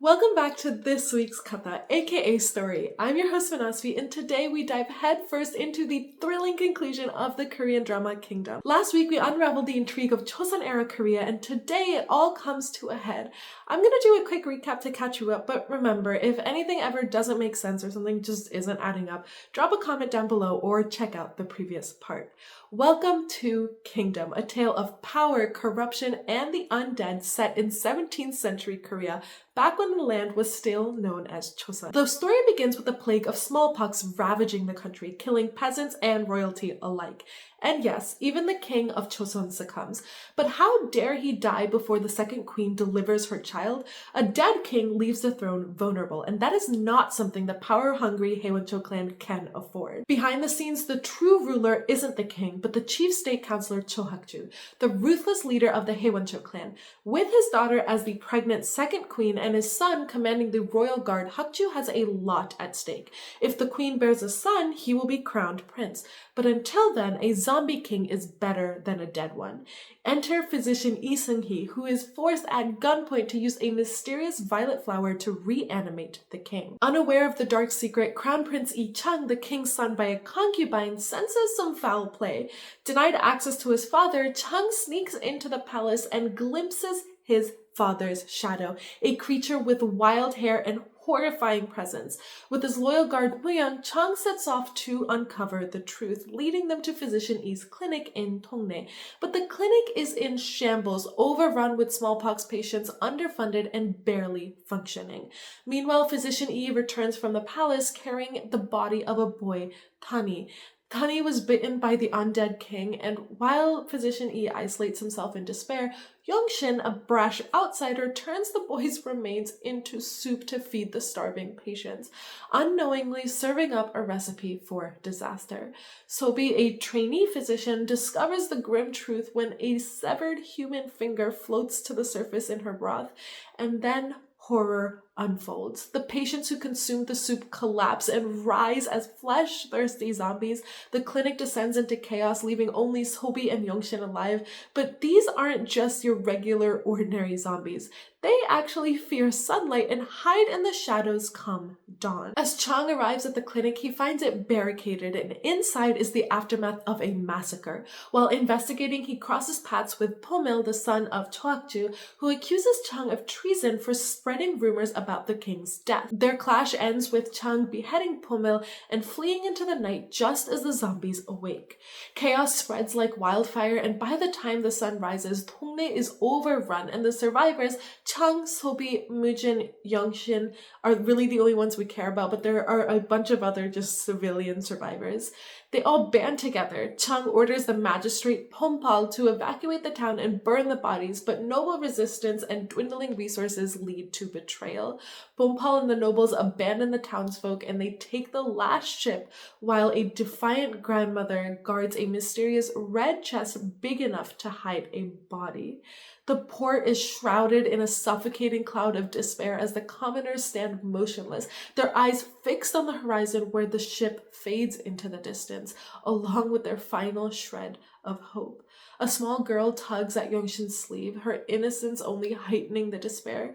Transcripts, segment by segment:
Welcome back to this week's kata, aka story. I'm your host Manasvi, and today we dive headfirst into the thrilling conclusion of the Korean drama Kingdom. Last week we unraveled the intrigue of Joseon-era Korea, and today it all comes to a head. I'm gonna do a quick recap to catch you up, but remember, if anything ever doesn't make sense or something just isn't adding up, drop a comment down below or check out the previous part. Welcome to Kingdom, a tale of power, corruption, and the undead set in 17th century Korea, back when the land was still known as Chosun. The story begins with a plague of smallpox ravaging the country, killing peasants and royalty alike. And yes, even the king of Chosun succumbs. But how dare he die before the second queen delivers her child? A dead king leaves the throne vulnerable, and that is not something the power-hungry Haewoncho clan can afford. Behind the scenes, the true ruler isn't the king, but the chief state counselor Cho Hak-ju, the ruthless leader of the Haewoncho clan. With his daughter as the pregnant second queen and his son commanding the royal guard, Hak-ju has a lot at stake. If the queen bears a son, he will be crowned prince. But until then, a zombie king is better than a dead one. Enter physician Lee Seong-Hun, who is forced at gunpoint to use a mysterious violet flower to reanimate the king. Unaware of the dark secret, Crown Prince Lee Chang, the king's son by a concubine, senses some foul play. Denied access to his father, Chang sneaks into the palace and glimpses his father's shadow, a creature with wild hair and horrifying presence. With his loyal guard Muyang, Chang sets off to uncover the truth, leading them to physician E's clinic in Dongnae. But the clinic is in shambles, overrun with smallpox patients, underfunded and barely functioning. Meanwhile, physician E returns from the palace carrying the body of a boy, Tani. Tani was bitten by the undead king, and while physician E isolates himself in despair, Yongshin, a brash outsider, turns the boy's remains into soup to feed the starving patients, unknowingly serving up a recipe for disaster. Sobi, a trainee physician, discovers the grim truth when a severed human finger floats to the surface in her broth, and then horror unfolds. The patients who consume the soup collapse and rise as flesh-thirsty zombies. The clinic descends into chaos, leaving only Sobi and Yongshin alive. But these aren't just your regular, ordinary zombies. They actually fear sunlight and hide in the shadows come dawn. As Chang arrives at the clinic, he finds it barricaded, and inside is the aftermath of a massacre. While investigating, he crosses paths with Pomil, the son of Cho Hak-ju, who accuses Chang of treason for spreading rumors about the king's death. Their clash ends with Chang beheading Pomil and fleeing into the night just as the zombies awake. Chaos spreads like wildfire, and by the time the sun rises, Dongnae is overrun, and the survivors, Chang, Sobi, Mujin, Yongshin, are really the only ones we care about, but there are a bunch of other just civilian survivors. They all band together. Chang orders the magistrate Pompal to evacuate the town and burn the bodies, but noble resistance and dwindling resources lead to betrayal. Pompal and the nobles abandon the townsfolk and they take the last ship, while a defiant grandmother guards a mysterious red chest big enough to hide a body. The port is shrouded in a suffocating cloud of despair as the commoners stand motionless, their eyes fixed on the horizon where the ship fades into the distance, along with their final shred of hope. A small girl tugs at Yongshin's sleeve, her innocence only heightening the despair.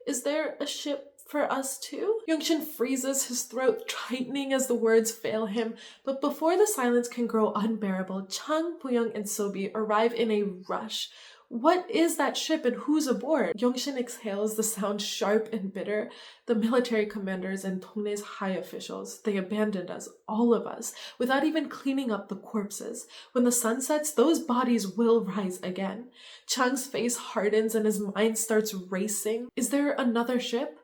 Is there a ship for us too? Yongshin freezes, his throat tightening as the words fail him, but before the silence can grow unbearable, Chang, Boyoung, and Sobi arrive in a rush. What is that ship and who's aboard? Yongshin exhales, the sound sharp and bitter. The military commanders and Dongnae's high officials, they abandoned us, all of us, without even cleaning up the corpses. When the sun sets, those bodies will rise again. Chang's face hardens and his mind starts racing. Is there another ship?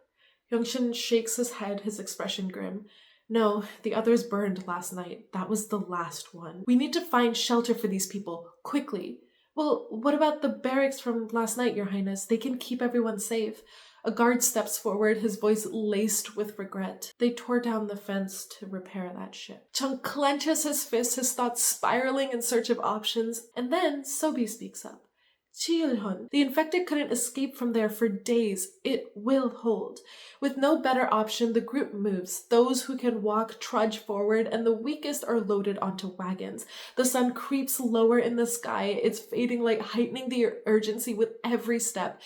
Yongshin shakes his head, his expression grim. No, the others burned last night. That was the last one. We need to find shelter for these people, quickly. Well, what about the barracks from last night, Your Highness? They can keep everyone safe. A guard steps forward, his voice laced with regret. They tore down the fence to repair that ship. Chung clenches his fist, his thoughts spiraling in search of options, and then Sobi speaks up. Ji-Hoon, the infected couldn't escape from there for days. It will hold. With no better option, the group moves. Those who can walk trudge forward, and the weakest are loaded onto wagons. The sun creeps lower in the sky, its fading light heightening the urgency with every step.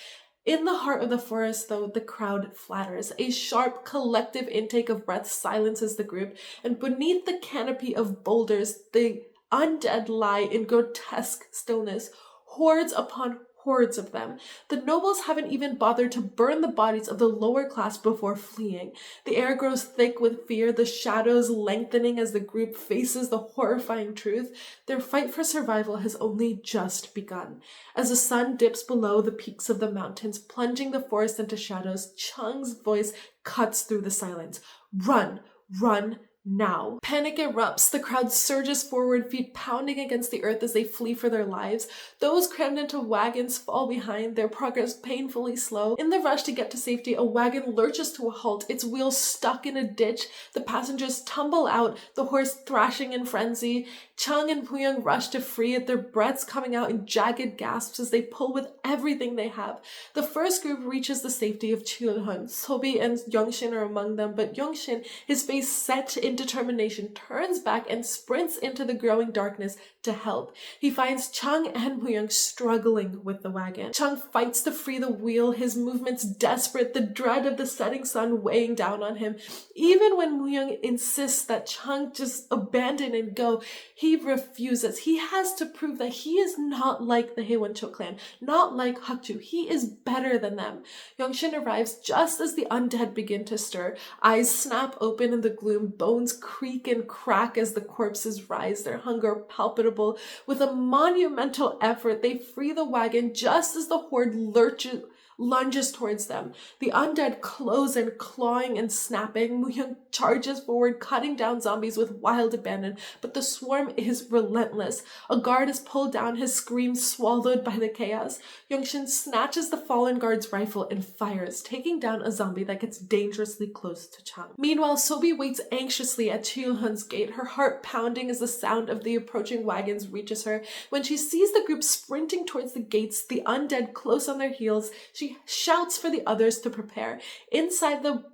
In the heart of the forest, though, the crowd flatters. A sharp, collective intake of breath silences the group, and beneath the canopy of boulders, the undead lie in grotesque stillness, hordes upon hordes of them. The nobles haven't even bothered to burn the bodies of the lower class before fleeing. The air grows thick with fear, the shadows lengthening as the group faces the horrifying truth. Their fight for survival has only just begun. As the sun dips below the peaks of the mountains, plunging the forest into shadows, Chang's voice cuts through the silence. Run! Run! Now. Panic erupts. The crowd surges forward, feet pounding against the earth as they flee for their lives. Those crammed into wagons fall behind, their progress painfully slow. In the rush to get to safety, a wagon lurches to a halt, its wheels stuck in a ditch. The passengers tumble out, the horse thrashing in frenzy. Chang and Puyang rush to free it, their breaths coming out in jagged gasps as they pull with everything they have. The first group reaches the safety of Ji-Hoon. Sobi and Youngshin are among them, but Youngshin, his face set in determination, turns back and sprints into the growing darkness to help. He finds Chang and Muyang struggling with the wagon. Chang fights to free the wheel, his movements desperate, the dread of the setting sun weighing down on him. Even when Muyang insists that Chang just abandon and go, he refuses. He has to prove that he is not like the Haewon-cho clan, not like Hakju. He is better than them. Youngshin arrives just as the undead begin to stir. Eyes snap open in the gloom, bones creak and crack as the corpses rise, their hunger palpable. With a monumental effort, they free the wagon just as the horde lunges towards them. The undead close in, clawing and snapping. Muyang charges forward, cutting down zombies with wild abandon, but the swarm is relentless. A guard is pulled down, his screams swallowed by the chaos. Youngshin snatches the fallen guard's rifle and fires, taking down a zombie that gets dangerously close to Chang. Meanwhile, Sobi waits anxiously at Ji-Hoon's gate, her heart pounding as the sound of the approaching wagons reaches her. When she sees the group sprinting towards the gates, the undead close on their heels, she shouts for the others to prepare. Inside the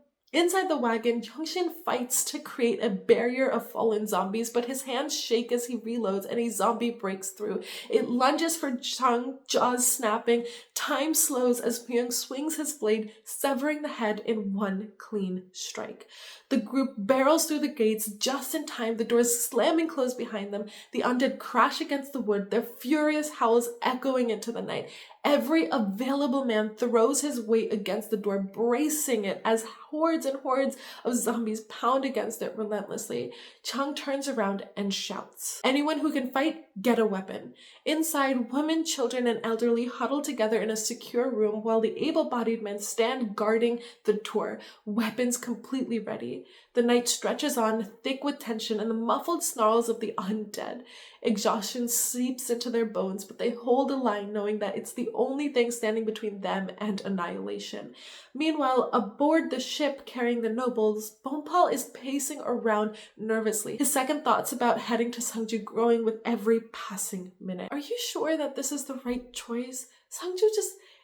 wagon, Youngshin fights to create a barrier of fallen zombies, but his hands shake as he reloads and a zombie breaks through. It lunges for Chang, jaws snapping. Time slows as Muyang swings his blade, severing the head in one clean strike. The group barrels through the gates just in time, the doors slamming closed behind them. The undead crash against the wood, their furious howls echoing into the night. Every available man throws his weight against the door, bracing it as hordes and hordes of zombies pound against it relentlessly. Chang turns around and shouts, "Anyone who can fight, get a weapon." Inside, women, children, and elderly huddle together in a secure room while the able-bodied men stand guarding the door, weapons completely ready. The night stretches on, thick with tension and the muffled snarls of the undead. Exhaustion seeps into their bones, but they hold a line knowing that it's the only thing standing between them and annihilation. Meanwhile, aboard the ship carrying the nobles, Bonpal is pacing around nervously, his second thoughts about heading to Seongju growing with every passing minute. Are you sure that this is the right choice? Seongju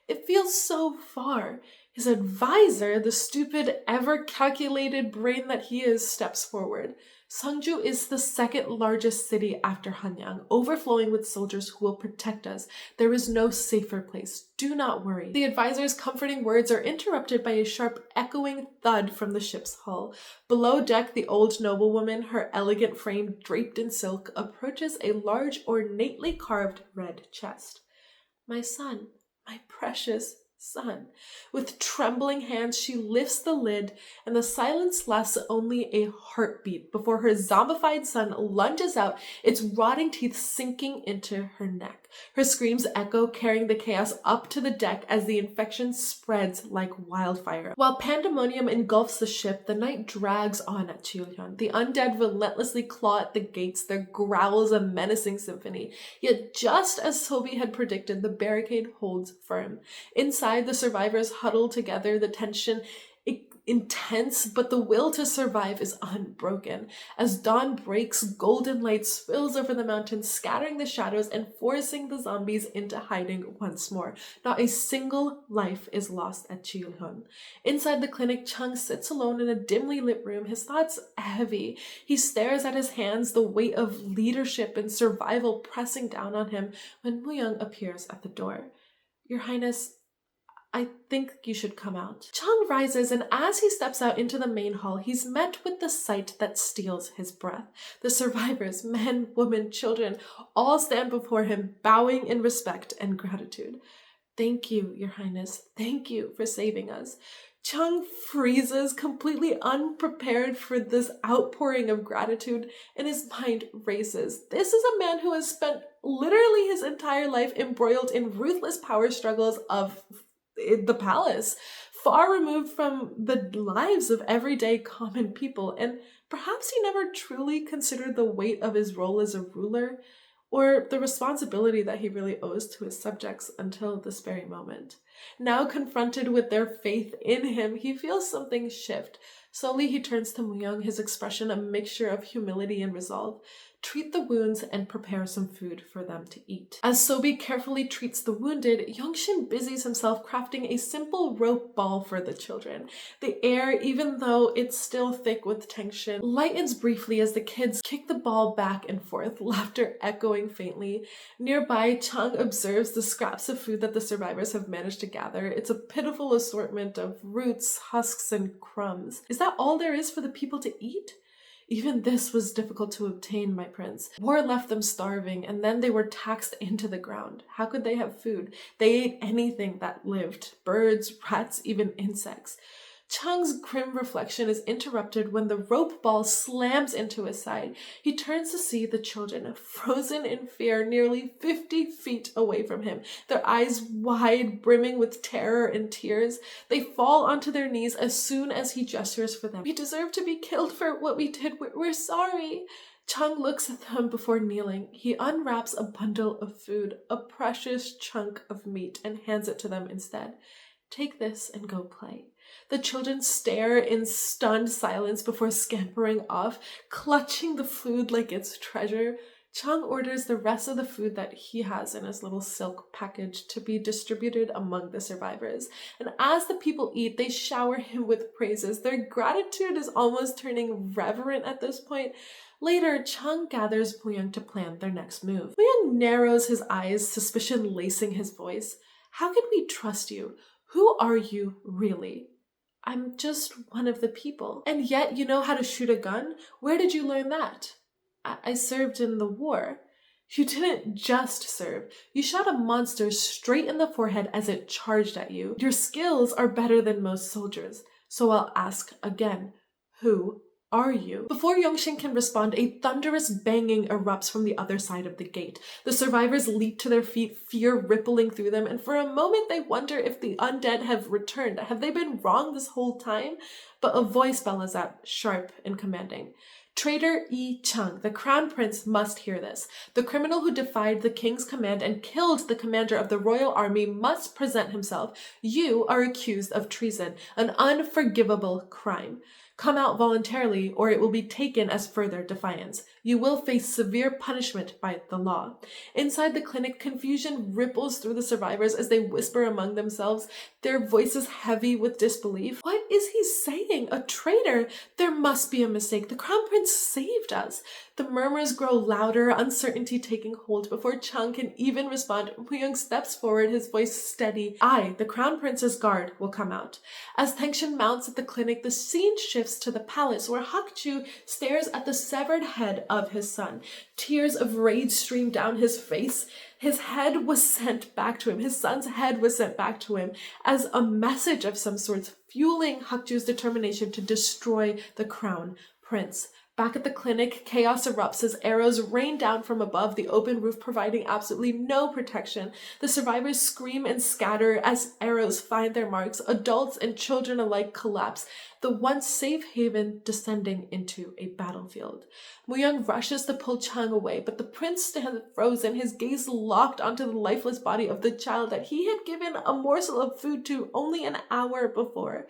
it feels so far. His advisor, the stupid, ever-calculated brain that he is, steps forward. Seongju is the second largest city after Hanyang, overflowing with soldiers who will protect us. There is no safer place. Do not worry. The advisor's comforting words are interrupted by a sharp, echoing thud from the ship's hull. Below deck, the old noblewoman, her elegant frame draped in silk, approaches a large, ornately carved red chest. "My son, my precious son." With trembling hands, she lifts the lid, and the silence lasts only a heartbeat before her zombified son lunges out, its rotting teeth sinking into her neck. Her screams echo, carrying the chaos up to the deck as the infection spreads like wildfire. While pandemonium engulfs the ship, the night drags on at Ji-Hoon. The undead relentlessly claw at the gates, their growls a menacing symphony. Yet just as Sobi had predicted, the barricade holds firm. Inside, the survivors huddle together, the tension intense, but the will to survive is unbroken. As dawn breaks, golden light spills over the mountains, scattering the shadows and forcing the zombies into hiding once more. Not a single life is lost at Ji-Hoon. Inside the clinic, Chung sits alone in a dimly lit room, his thoughts heavy. He stares at his hands, the weight of leadership and survival pressing down on him, when Muyang appears at the door. "Your Highness, I think you should come out. Chung rises, and as he steps out into the main hall, he's met with the sight that steals his breath. The survivors, men, women, children, all stand before him, bowing in respect and gratitude. Thank you, Your Highness. Thank you for saving us. Chung freezes, completely unprepared for this outpouring of gratitude, and his mind races. This is a man who has spent literally his entire life embroiled in ruthless power struggles of the palace, far removed from the lives of everyday common people, and perhaps he never truly considered the weight of his role as a ruler or the responsibility that he really owes to his subjects until this very moment. Now confronted with their faith in him, he feels something shift. Slowly he turns to Muyang, his expression a mixture of humility and resolve. Treat the wounds and prepare some food for them to eat. As Sobi carefully treats the wounded, Yongshin busies himself crafting a simple rope ball for the children. The air, even though it's still thick with tension, lightens briefly as the kids kick the ball back and forth, laughter echoing faintly. Nearby, Chung observes the scraps of food that the survivors have managed to gather. It's a pitiful assortment of roots, husks, and crumbs. Is that all there is for the people to eat? Even this was difficult to obtain, my prince. War left them starving, and then they were taxed into the ground. How could they have food? They ate anything that lived. Birds, rats, even insects. Chung's grim reflection is interrupted when the rope ball slams into his side. He turns to see the children, frozen in fear, nearly 50 feet away from him, their eyes wide, brimming with terror and tears. They fall onto their knees as soon as he gestures for them. We deserve to be killed for what we did. We're sorry. Chung looks at them before kneeling. He unwraps a bundle of food, a precious chunk of meat, and hands it to them instead. Take this and go play. The children stare in stunned silence before scampering off, clutching the food like it's treasure. Chung orders the rest of the food that he has in his little silk package to be distributed among the survivors. And as the people eat, they shower him with praises. Their gratitude is almost turning reverent at this point. Later, Chung gathers Muyang to plan their next move. Muyang narrows his eyes, suspicion lacing his voice. How can we trust you? Who are you really? I'm just one of the people. And yet you know how to shoot a gun? Where did you learn that? I served in the war. You didn't just serve. You shot a monster straight in the forehead as it charged at you. Your skills are better than most soldiers. So I'll ask again, who are you? Before Yongshin can respond, a thunderous banging erupts from the other side of the gate. The survivors leap to their feet, fear rippling through them, and for a moment they wonder if the undead have returned. Have they been wrong this whole time? But a voice bellows out, sharp and commanding. Traitor Yi Chung, the crown prince, must hear this. The criminal who defied the king's command and killed the commander of the royal army must present himself. You are accused of treason, an unforgivable crime. Come out voluntarily, or it will be taken as further defiance. You will face severe punishment by the law. Inside the clinic, confusion ripples through the survivors as they whisper among themselves, their voices heavy with disbelief. What is he saying? A traitor? There must be a mistake. The crown prince saved us. The murmurs grow louder, uncertainty taking hold. Before Chung can even respond, Muyang steps forward, his voice steady. I, the crown prince's guard, will come out. As tension mounts at the clinic, the scene shifts to the palace, where Hakju stares at the severed head of his son. Tears of rage stream down his face. His head was sent back to him. His son's head was sent back to him as a message of some sort, fueling Hakju's determination to destroy the crown prince. Back at the clinic, chaos erupts as arrows rain down from above, the open roof providing absolutely no protection. The survivors scream and scatter as arrows find their marks. Adults and children alike collapse, the once safe haven descending into a battlefield. Muyang rushes to pull Chung away, but the prince stands frozen, his gaze locked onto the lifeless body of the child that he had given a morsel of food to only an hour before.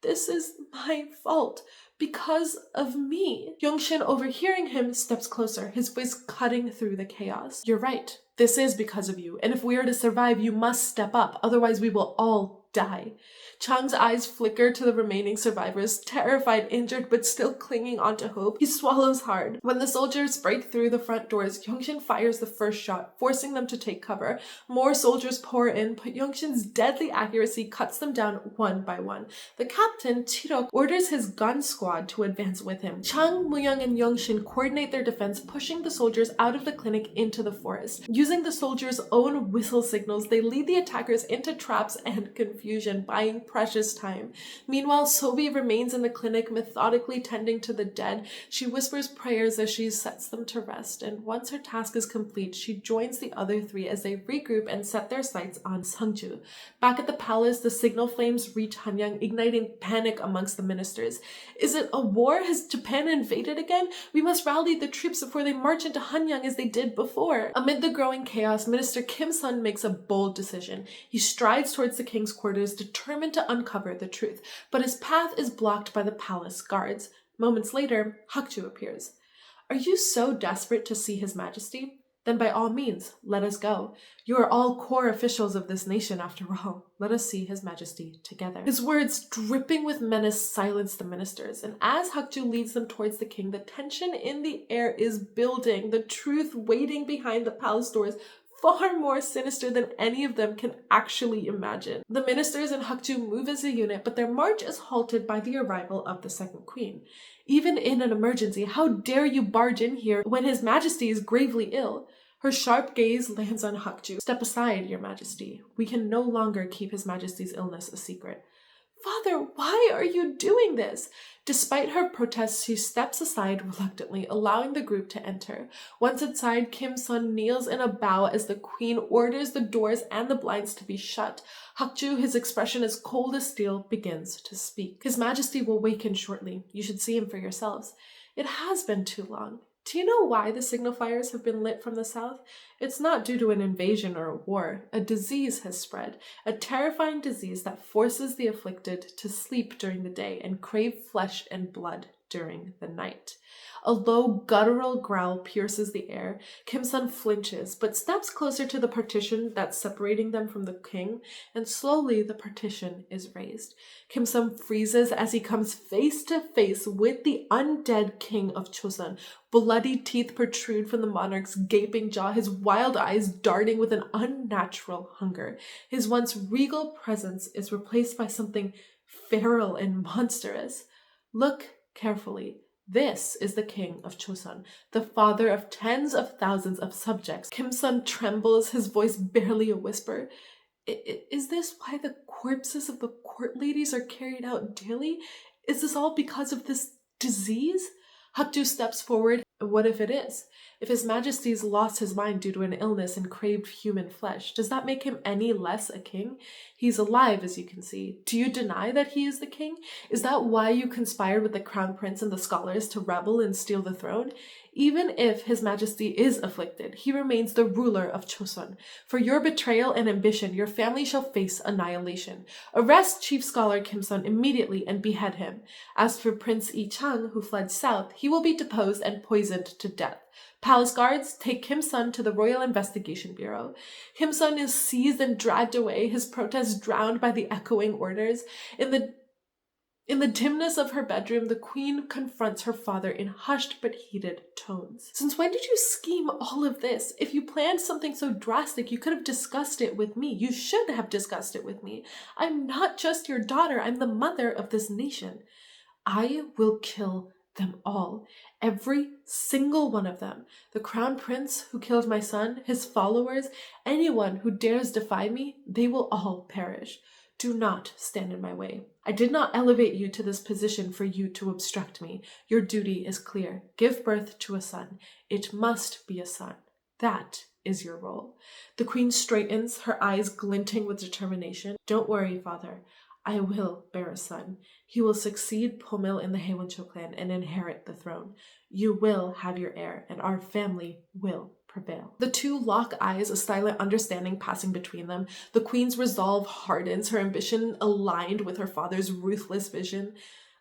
This is my fault. Because of me. Yongshin, overhearing him, steps closer, his voice cutting through the chaos. You're right. This is because of you. And if we are to survive, you must step up. Otherwise, we will all die. Chang's eyes flicker to the remaining survivors, terrified, injured, but still clinging onto hope. He swallows hard. When the soldiers break through the front doors, Yongshin fires the first shot, forcing them to take cover. More soldiers pour in, but Yongshin's deadly accuracy cuts them down one by one. The captain, Chirok, orders his gun squad to advance with him. Chang, Muyoung, and Yongshin coordinate their defense, pushing the soldiers out of the clinic into the forest. Using the soldiers' own whistle signals, they lead the attackers into traps and confusion, buying precious time. Meanwhile, Sobi remains in the clinic, methodically tending to the dead. She whispers prayers as she sets them to rest, and once her task is complete, she joins the other three as they regroup and set their sights on Seongju. Back at the palace, the signal flames reach Hanyang, igniting panic amongst the ministers. Is it a war? Has Japan invaded again? We must rally the troops before they march into Hanyang as they did before. Amid the growing chaos, Minister Kim Sun makes a bold decision. He strides towards the king's quarters, determined to uncover the truth, but his path is blocked by the palace guards. Moments later, Hakju appears. Are you so desperate to see His Majesty? Then by all means, let us go. You are all core officials of this nation after all. Let us see His Majesty together. His words, dripping with menace, silence the ministers, and as Hakju leads them towards the king, the tension in the air is building, the truth waiting behind the palace doors, far more sinister than any of them can actually imagine. The ministers and Hakju move as a unit, but their march is halted by the arrival of the second queen. Even in an emergency, how dare you barge in here when His Majesty is gravely ill? Her sharp gaze lands on Hakju. Step aside, Your Majesty. We can no longer keep His Majesty's illness a secret. Father, why are you doing this? Despite her protests, she steps aside reluctantly, allowing the group to enter. Once inside, Kim Sun kneels in a bow as the queen orders the doors and the blinds to be shut. Hakju, his expression as cold as steel, begins to speak. His Majesty will waken shortly. You should see him for yourselves. It has been too long. Do you know why the signal fires have been lit from the south? It's not due to an invasion or a war. A disease has spread, a terrifying disease that forces the afflicted to sleep during the day and crave flesh and blood during the night. A low, guttural growl pierces the air. Kim Sun flinches, but steps closer to the partition that's separating them from the king, and slowly the partition is raised. Kim Sun freezes as he comes face to face with the undead king of Chosun. Bloody teeth protrude from the monarch's gaping jaw, his wild eyes darting with an unnatural hunger. His once regal presence is replaced by something feral and monstrous. Look carefully. This is the king of Chosun, the father of tens of thousands of subjects. Kim Sun trembles, his voice barely a whisper. Is this why the corpses of the court ladies are carried out daily? Is this all because of this disease? Hakju steps forward. What if it is? If His Majesty's lost his mind due to an illness and craved human flesh, does that make him any less a king? He's alive, as you can see. Do you deny that he is the king? Is that why you conspired with the crown prince and the scholars to rebel and steal the throne? Even if His Majesty is afflicted, he remains the ruler of Chosun. For your betrayal and ambition, your family shall face annihilation. Arrest Chief Scholar Kim Sun immediately and behead him. As for Prince Yi Chang, who fled south, he will be deposed and poisoned to death. Palace guards, take Kim Sun to the Royal Investigation Bureau. Kim Sun is seized and dragged away, his protests drowned by the echoing orders. In the dimness of her bedroom, the queen confronts her father in hushed but heated tones. Since when did you scheme all of this? If you planned something so drastic, you could have discussed it with me. You should have discussed it with me. I'm not just your daughter, I'm the mother of this nation. I will kill them all. Every single one of them. The crown prince who killed my son, his followers, anyone who dares defy me, they will all perish. Do not stand in my way. I did not elevate you to this position for you to obstruct me. Your duty is clear. Give birth to a son. It must be a son. That is your role. The queen straightens, her eyes glinting with determination. Don't worry, father. I will bear a son. He will succeed Pomil in the Haewoncho clan and inherit the throne. You will have your heir, and our family will prevail. The two lock eyes, a silent understanding passing between them. The queen's resolve hardens, her ambition aligned with her father's ruthless vision.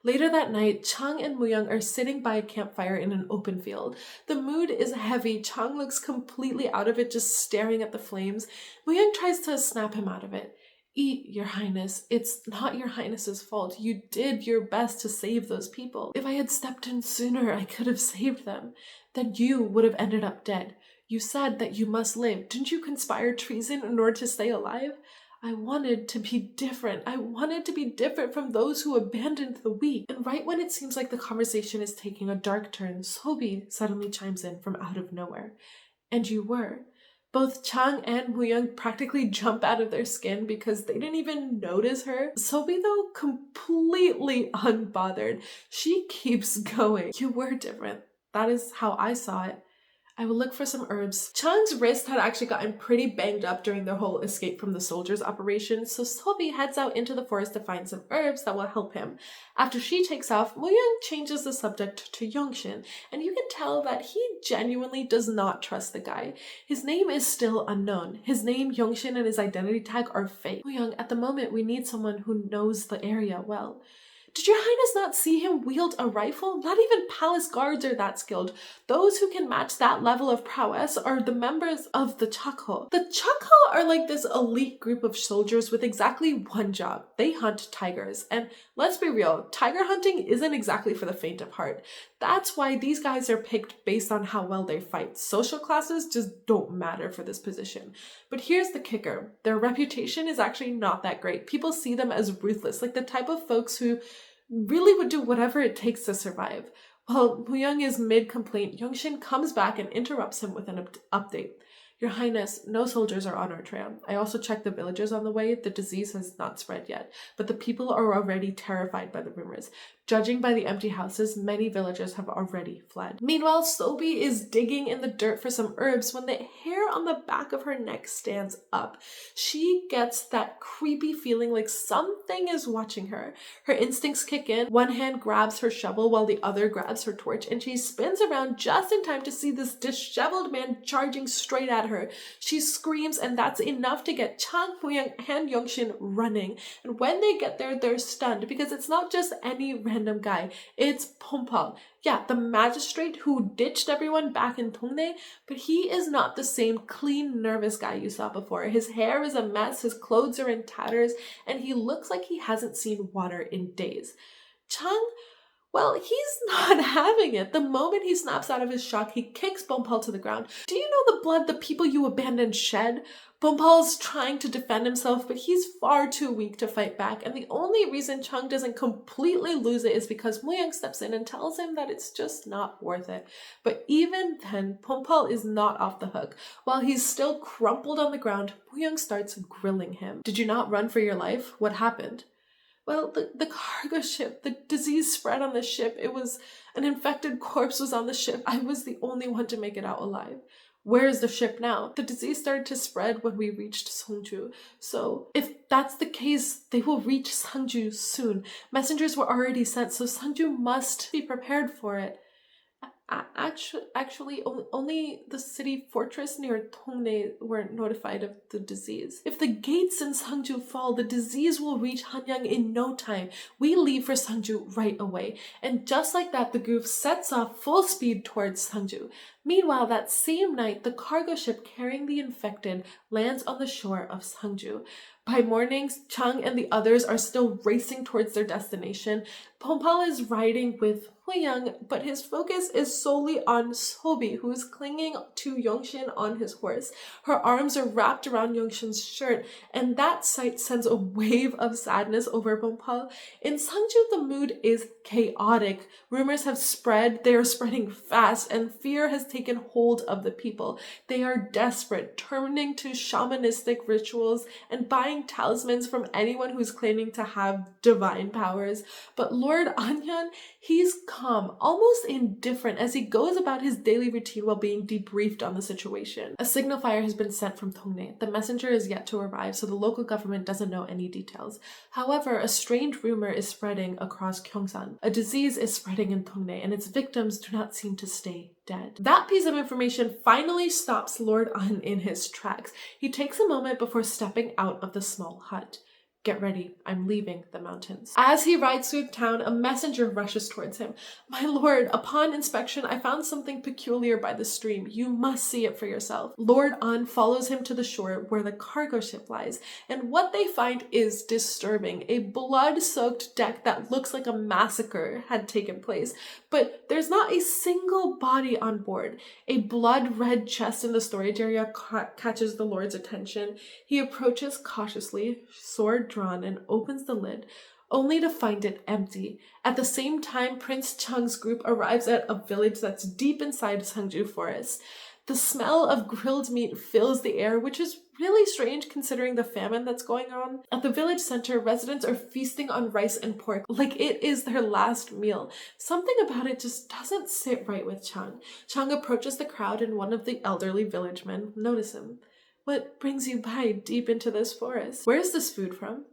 Later that night, Chang and Muyoung are sitting by a campfire in an open field. The mood is heavy. Chang looks completely out of it, just staring at the flames. Muyoung tries to snap him out of it. Eat, your highness. It's not your highness's fault. You did your best to save those people. If I had stepped in sooner, I could have saved them. Then you would have ended up dead. You said that you must live. Didn't you conspire treason in order to stay alive? I wanted to be different. I wanted to be different from those who abandoned the weak. And right when it seems like the conversation is taking a dark turn, Sobi suddenly chimes in from out of nowhere. And you were. Both Chang and Woo-young practically jump out of their skin because they didn't even notice her. Sobi, though, completely unbothered. She keeps going. You were different. That is how I saw it. I will look for some herbs. Chang's wrist had actually gotten pretty banged up during their whole escape from the soldiers operation, so Sobi heads out into the forest to find some herbs that will help him. After she takes off, Woo-young changes the subject to Yongshin, and you can tell that he genuinely does not trust the guy. His name is still unknown. His name, Yongshin, and his identity tag are fake. Woo-young, at the moment we need someone who knows the area well. Did your highness not see him wield a rifle? Not even palace guards are that skilled. Those who can match that level of prowess are the members of the Chakho. The Chakho are like this elite group of soldiers with exactly one job. They hunt tigers. And let's be real, tiger hunting isn't exactly for the faint of heart. That's why these guys are picked based on how well they fight. Social classes just don't matter for this position. But here's the kicker. Their reputation is actually not that great. People see them as ruthless, like the type of folks who really would do whatever it takes to survive. While Woo-young is mid-complaint, Yongshin comes back and interrupts him with an update. Your highness, no soldiers are on our trail. I also checked the villages on the way. The disease has not spread yet, but the people are already terrified by the rumors. Judging by the empty houses, many villagers have already fled. Meanwhile, Sobi is digging in the dirt for some herbs when the hair on the back of her neck stands up. She gets that creepy feeling like something is watching her. Her instincts kick in. One hand grabs her shovel while the other grabs her torch, and she spins around just in time to see this disheveled man charging straight at her. She screams, and that's enough to get Chang, Woo-young, and Yongshin running. And when they get there, they're stunned because it's not just any random guy. It's Pompal. Yeah, the magistrate who ditched everyone back in Dongne, but he is not the same clean, nervous guy you saw before. His hair is a mess, his clothes are in tatters, and he looks like he hasn't seen water in days. Chang, well, he's not having it. The moment he snaps out of his shock, he kicks Bompal to the ground. Do you know the blood the people you abandoned shed? Bompal's trying to defend himself, but he's far too weak to fight back, and the only reason Chung doesn't completely lose it is because Woo-young steps in and tells him that it's just not worth it. But even then, Bompal is not off the hook. While he's still crumpled on the ground, Woo-young starts grilling him. Did you not run for your life? What happened? Well, the cargo ship, the disease spread on the ship. It was an infected corpse was on the ship. I was the only one to make it out alive. Where is the ship now? The disease started to spread when we reached Seongju. So if that's the case, they will reach Seongju soon. Messengers were already sent, so Seongju must be prepared for it. Actually, only the city fortress near Dongne were notified of the disease. If the gates in Seongju fall, the disease will reach Hanyang in no time. We leave for Seongju right away. And just like that, the group sets off full speed towards Seongju. Meanwhile, that same night, the cargo ship carrying the infected lands on the shore of Seongju. By morning, Chang and the others are still racing towards their destination. Pompal is riding with Woo-young, but his focus is solely on Sobi, who is clinging to Yongshin on his horse. Her arms are wrapped around Yongshin's shirt, and that sight sends a wave of sadness over Pompal. In Seongju, the mood is chaotic. Rumors have spread, they are spreading fast, and fear has taken hold of the people. They are desperate, turning to shamanistic rituals and buying talismans from anyone who's claiming to have divine powers. But Lord Anyan, he's calm, almost indifferent as he goes about his daily routine while being debriefed on the situation. A signal fire has been sent from Dongne. The messenger is yet to arrive, so the local government doesn't know any details. However, a strange rumor is spreading across Gyeongsan. A disease is spreading in Dongne, and its victims do not seem to stay dead. That piece of information finally stops Lord An in his tracks. He takes a moment before stepping out of the small hut. Get ready, I'm leaving the mountains. As he rides through town, a messenger rushes towards him. My lord, upon inspection, I found something peculiar by the stream. You must see it for yourself. Lord An follows him to the shore where the cargo ship lies, and what they find is disturbing. A blood-soaked deck that looks like a massacre had taken place, but there's not a single body on board. A blood-red chest in the storage area catches the Lord's attention. He approaches cautiously, sword drawn, and opens the lid, only to find it empty. At the same time, Prince Chung's group arrives at a village that's deep inside Seongju Forest. The smell of grilled meat fills the air, which is really strange considering the famine that's going on. At the village center, residents are feasting on rice and pork like it is their last meal. Something about it just doesn't sit right with Chung. Chung approaches the crowd and one of the elderly village men notices him. What brings you by deep into this forest? Where is this food from?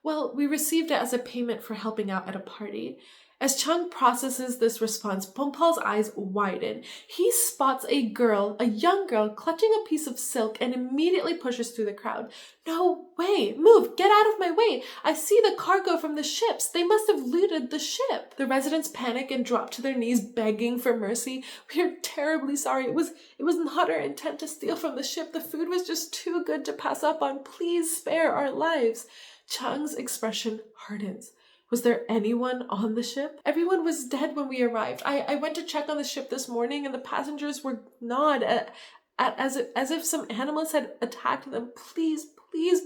Well, we received it as a payment for helping out at a party. As Chung processes this response, Bompal's eyes widen. He spots a young girl, clutching a piece of silk and immediately pushes through the crowd. No way! Move! Get out of my way! I see the cargo from the ships. They must have looted the ship. The residents panic and drop to their knees begging for mercy. We are terribly sorry. It was not our intent to steal from the ship. The food was just too good to pass up on. Please spare our lives. Chung's expression hardens. Was there anyone on the ship? Everyone was dead when we arrived. I went to check on the ship this morning and the passengers were gnawed as if some animals had attacked them. Please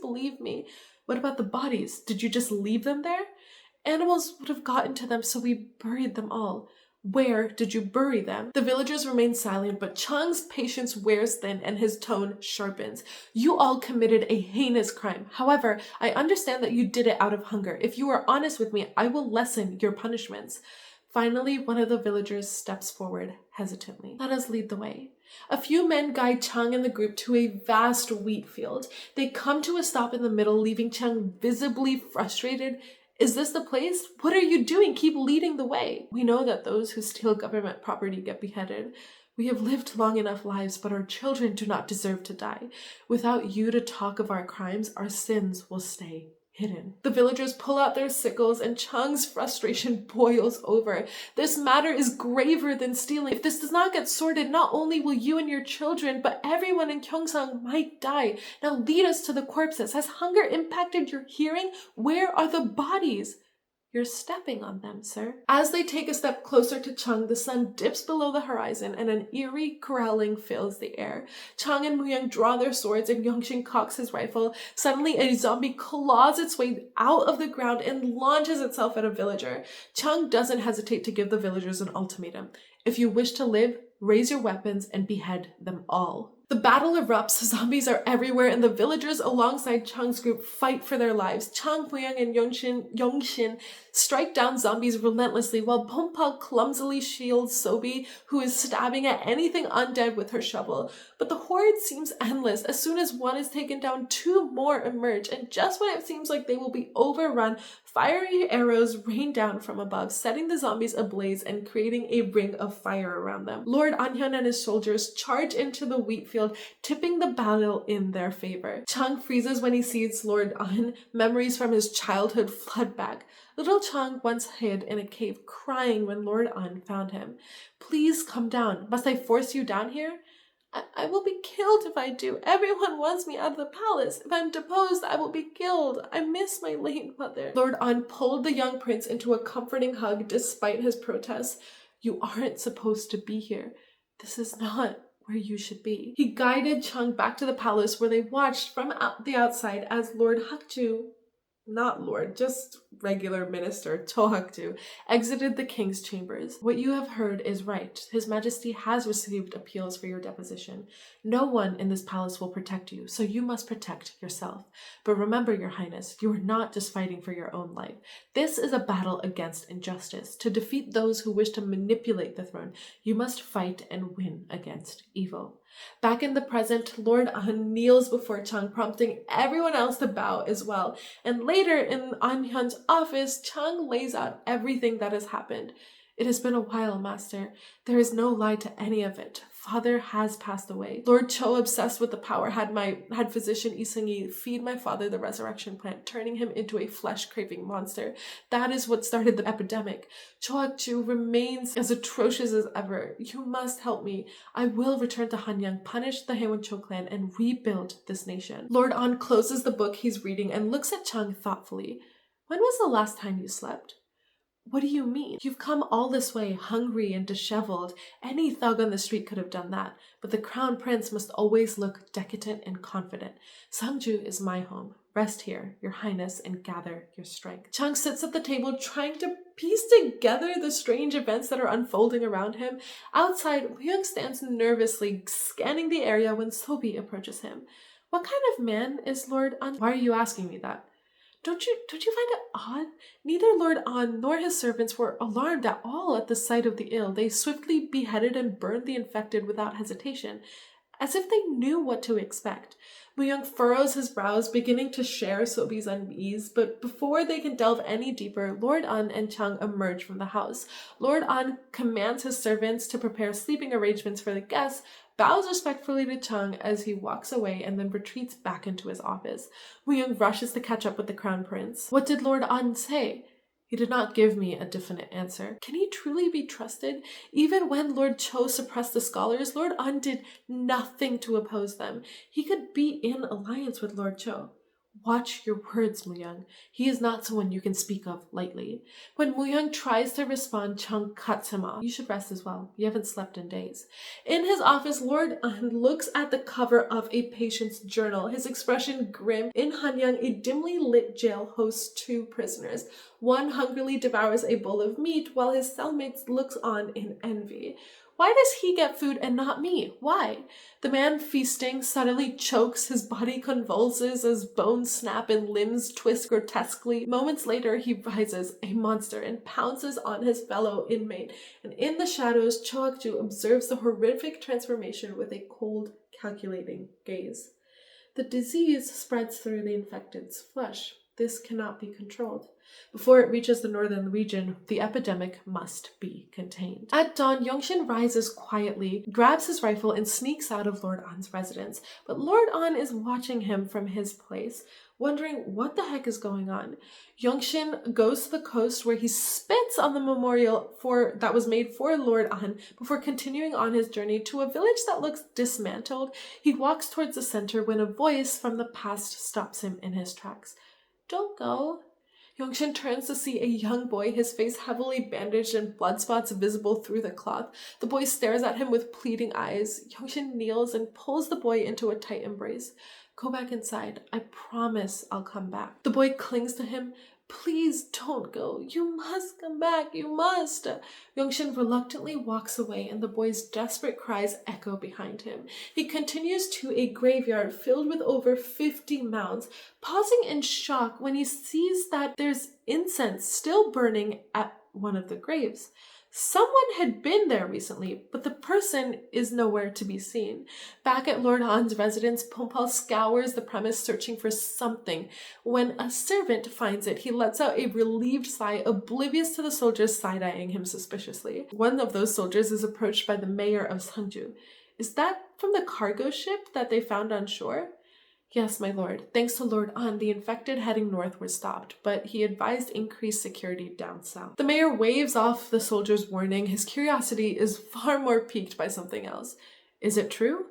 believe me. What about the bodies? Did you just leave them there? Animals would have gotten to them, so we buried them all. Where did you bury them? The villagers remain silent, but Chung's patience wears thin and his tone sharpens. You all committed a heinous crime. However, I understand that you did it out of hunger. If you are honest with me, I will lessen your punishments. Finally, one of the villagers steps forward hesitantly. Let us lead the way. A few men guide Chung and the group to a vast wheat field. They come to a stop in the middle, leaving Chung visibly frustrated. Is this the place? What are you doing? Keep leading the way. We know that those who steal government property get beheaded. We have lived long enough lives, but our children do not deserve to die. Without you to talk of our crimes, our sins will stay hidden. The villagers pull out their sickles and Chung's frustration boils over. This matter is graver than stealing. If this does not get sorted, not only will you and your children, but everyone in Gyeongsang might die. Now lead us to the corpses. Has hunger impacted your hearing? Where are the bodies? You're stepping on them, sir. As they take a step closer to Chung, the sun dips below the horizon and an eerie growling fills the air. Chung and Muyang draw their swords and Yongshin cocks his rifle. Suddenly, a zombie claws its way out of the ground and launches itself at a villager. Chung doesn't hesitate to give the villagers an ultimatum. If you wish to live, raise your weapons and behead them all. The battle erupts, zombies are everywhere, and the villagers alongside Chung's group fight for their lives. Chung, Muyang, and Yongshin strike down zombies relentlessly, while Bompal clumsily shields Sobi, who is stabbing at anything undead with her shovel. But the horde seems endless. As soon as one is taken down, two more emerge, and just when it seems like they will be overrun, fiery arrows rain down from above, setting the zombies ablaze and creating a ring of fire around them. Lord Anhyun and his soldiers charge into the wheat field, tipping the battle in their favor. Chung freezes when he sees Lord An. Memories from his childhood flood back. Little Chung once hid in a cave, crying when Lord An found him. Please come down. Must I force you down here? I will be killed if I do. Everyone wants me out of the palace. If I'm deposed, I will be killed. I miss my late mother. Lord An pulled the young prince into a comforting hug despite his protests. You aren't supposed to be here. This is not where you should be. He guided Chung back to the palace where they watched from the outside as Lord Hakju, not Lord, just regular minister Tohakdu, exited the king's chambers. What you have heard is right. His Majesty has received appeals for your deposition. No one in this palace will protect you, so you must protect yourself. But remember, Your Highness, you are not just fighting for your own life. This is a battle against injustice. To defeat those who wish to manipulate the throne, you must fight and win against evil. Back in the present, Lord An kneels before Chung, prompting everyone else to bow as well. And later in An Hyun's office, Chung lays out everything that has happened. It has been a while, master. There is no lie to any of it. Father has passed away. Lord Cho, obsessed with the power, had physician Lee Seung-Yi feed my father the resurrection plant, turning him into a flesh-craving monster. That is what started the epidemic. Cho remains as atrocious as ever. You must help me. I will return to Hanyang, punish the Haewon Cho clan, and rebuild this nation. Lord An closes the book he's reading and looks at Chung thoughtfully. When was the last time you slept? What do you mean? You've come all this way, hungry and disheveled. Any thug on the street could have done that, but the crown prince must always look decadent and confident. Sangju is my home. Rest here, your highness, and gather your strength. Chung sits at the table trying to piece together the strange events that are unfolding around him. Outside, Woo-young stands nervously, scanning the area when Sobi approaches him. What kind of man is Lord An? Why are you asking me that? Don't you find it odd? Neither Lord An nor his servants were alarmed at all at the sight of the ill. They swiftly beheaded and burned the infected without hesitation, as if they knew what to expect. Woo-young furrows his brows, beginning to share Sobi's unease, but before they can delve any deeper, Lord An and Chung emerge from the house. Lord An commands his servants to prepare sleeping arrangements for the guests, bows respectfully to Chung as he walks away, and then retreats back into his office. Woo-young rushes to catch up with the crown prince. What did Lord An say? He did not give me a definite answer. Can he truly be trusted? Even when Lord Cho suppressed the scholars, Lord An did nothing to oppose them. He could be in alliance with Lord Cho. Watch your words, Woo-young. He is not someone you can speak of lightly. When Woo-young tries to respond, Chung cuts him off. You should rest as well. You haven't slept in days. In his office, Lord An looks at the cover of a patient's journal, his expression grim. In Hanyang, a dimly lit jail hosts 2 prisoners. One hungrily devours a bowl of meat while his cellmate looks on in envy. Why does he get food and not me? Why? The man feasting suddenly chokes, his body convulses as bones snap and limbs twist grotesquely. Moments later, he rises, a monster, and pounces on his fellow inmate. And in the shadows, Cho Ak-ju observes the horrific transformation with a cold, calculating gaze. The disease spreads through the infected's flesh. This cannot be controlled. Before it reaches the northern region, the epidemic must be contained. At dawn, Yongshin rises quietly, grabs his rifle, and sneaks out of Lord An's residence. But Lord An is watching him from his place, wondering what the heck is going on. Yongshin goes to the coast where he spits on the memorial that was made for Lord An before continuing on his journey to a village that looks dismantled. He walks towards the center when a voice from the past stops him in his tracks. Don't go. Yongshin turns to see a young boy, his face heavily bandaged and blood spots visible through the cloth. The boy stares at him with pleading eyes. Yongshin kneels and pulls the boy into a tight embrace. Go back inside. I promise I'll come back. The boy clings to him. Please don't go. You must come back. You must. Yongshin reluctantly walks away, and the boy's desperate cries echo behind him. He continues to a graveyard filled with over 50 mounds, pausing in shock when he sees that there's incense still burning at one of the graves. Someone had been there recently, but the person is nowhere to be seen. Back at Lord Han's residence, Pompal scours the premise searching for something. When a servant finds it, he lets out a relieved sigh, oblivious to the soldiers side-eyeing him suspiciously. One of those soldiers is approached by the mayor of Sangju. Is that from the cargo ship that they found on shore? Yes, my lord. Thanks to Lord An, the infected heading north were stopped, but he advised increased security down south. The mayor waves off the soldier's warning. His curiosity is far more piqued by something else. Is it true?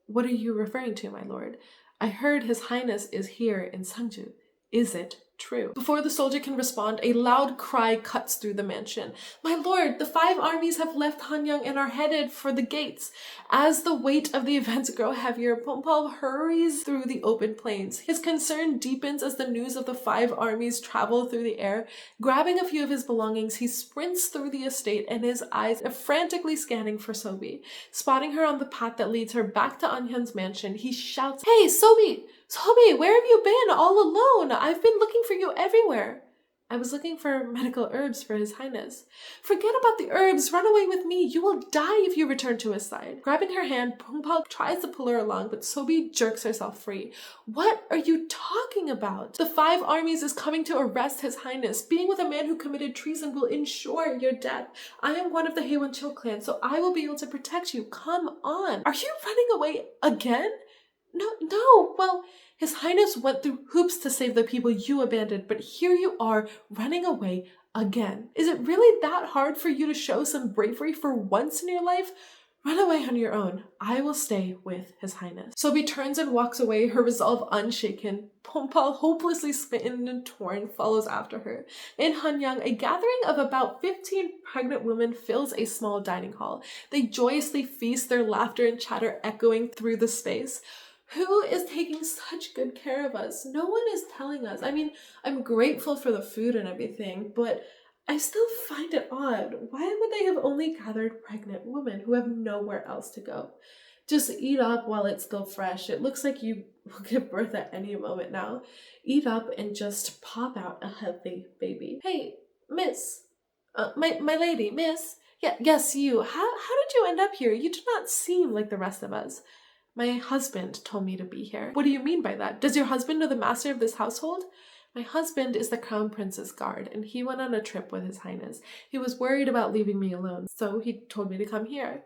What are you referring to, my lord? I heard His Highness is here in Sangju. Is it true? Before the soldier can respond, a loud cry cuts through the mansion. My lord, the 5 armies have left Hanyang and are headed for the gates. As the weight of the events grow heavier, Pompal hurries through the open plains. His concern deepens as the news of the 5 armies travel through the air. Grabbing a few of his belongings, he sprints through the estate, and his eyes are frantically scanning for Sobi. Spotting her on the path that leads her back to Anhyun's mansion, he shouts, Hey, Sobi! Sobi, where have you been all alone? I've been looking for you everywhere. I was looking for medical herbs for His Highness. Forget about the herbs. Run away with me. You will die if you return to his side. Grabbing her hand, Pongpal tries to pull her along, but Sobi jerks herself free. What are you talking about? The 5 armies is coming to arrest His Highness. Being with a man who committed treason will ensure your death. I am one of the Haewon-chil clan, so I will be able to protect you. Come on. Are you running away again? No. Well, His Highness went through hoops to save the people you abandoned, but here you are running away again. Is it really that hard for you to show some bravery for once in your life? Run away on your own. I will stay with His Highness. Sobi turns and walks away, her resolve unshaken. Pongpal, hopelessly smitten and torn, follows after her. In Hanyang, a gathering of about 15 pregnant women fills a small dining hall. They joyously feast, their laughter and chatter echoing through the space. Who is taking such good care of us? No one is telling us. I mean, I'm grateful for the food and everything, but I still find it odd. Why would they have only gathered pregnant women who have nowhere else to go? Just eat up while it's still fresh. It looks like you will give birth at any moment now. Eat up and just pop out a healthy baby. Hey, miss. My lady, miss. Yes, you. How did you end up here? You do not seem like the rest of us. My husband told me to be here. What do you mean by that? Does your husband know the master of this household? My husband is the crown prince's guard, and he went on a trip with His Highness. He was worried about leaving me alone, so he told me to come here.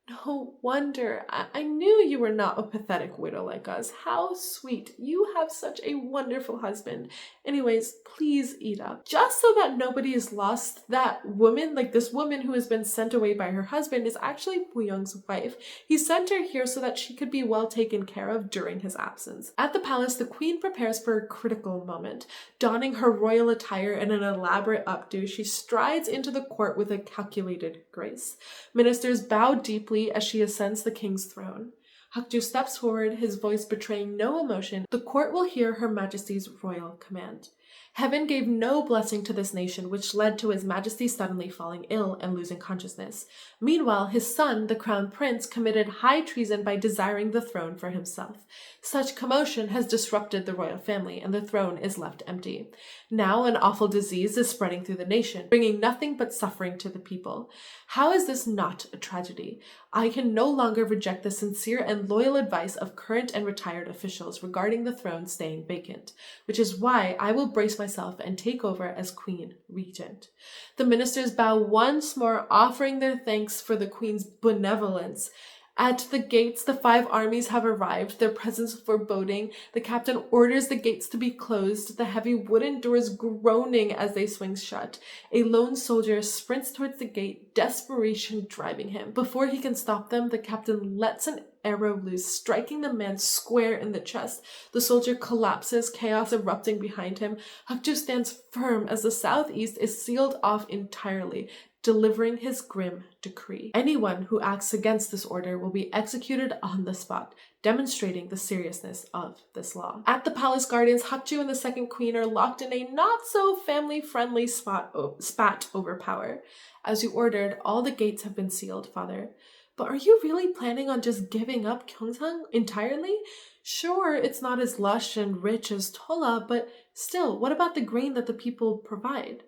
No wonder. I knew you were not a pathetic widow like us. How sweet. You have such a wonderful husband. Anyways, please eat up. Just so that nobody is lost, that woman, like this woman who has been sent away by her husband, is actually Boo-young's wife. He sent her here so that she could be well taken care of during his absence. At the palace, the queen prepares for a critical moment. Donning her royal attire and an elaborate updo, she strides into the court with a calculated grace. Ministers bow deeply as she ascends the king's throne. Hakju steps forward, his voice betraying no emotion. The court will hear Her Majesty's royal command. Heaven gave no blessing to this nation, which led to His Majesty suddenly falling ill and losing consciousness. Meanwhile, his son, the crown prince, committed high treason by desiring the throne for himself. Such commotion has disrupted the royal family, and the throne is left empty. Now an awful disease is spreading through the nation, bringing nothing but suffering to the people. How is this not a tragedy? I can no longer reject the sincere and loyal advice of current and retired officials regarding the throne staying vacant, which is why I will brace myself and take over as Queen Regent. The ministers bow once more, offering their thanks for the Queen's benevolence. At the gates, the 5 armies have arrived, their presence foreboding. The captain orders the gates to be closed, the heavy wooden doors groaning as they swing shut. A lone soldier sprints towards the gate, desperation driving him. Before he can stop them, the captain lets an arrow loose, striking the man square in the chest. The soldier collapses, chaos erupting behind him. Hakju stands firm as the southeast is sealed off entirely, delivering his grim decree. Anyone who acts against this order will be executed on the spot, demonstrating the seriousness of this law. At the palace gardens, Hakju and the second queen are locked in a not-so-family-friendly spat over power. As you ordered, all the gates have been sealed, father. But are you really planning on just giving up Gyeongsang entirely? Sure, it's not as lush and rich as Tola, but still, what about the grain that the people provide?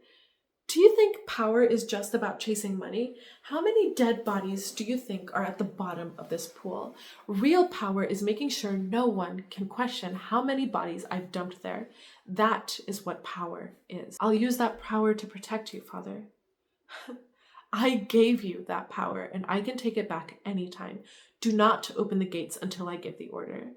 Do you think power is just about chasing money? How many dead bodies do you think are at the bottom of this pool? Real power is making sure no one can question how many bodies I've dumped there. That is what power is. I'll use that power to protect you, father. I gave you that power, and I can take it back anytime. Do not open the gates until I give the order.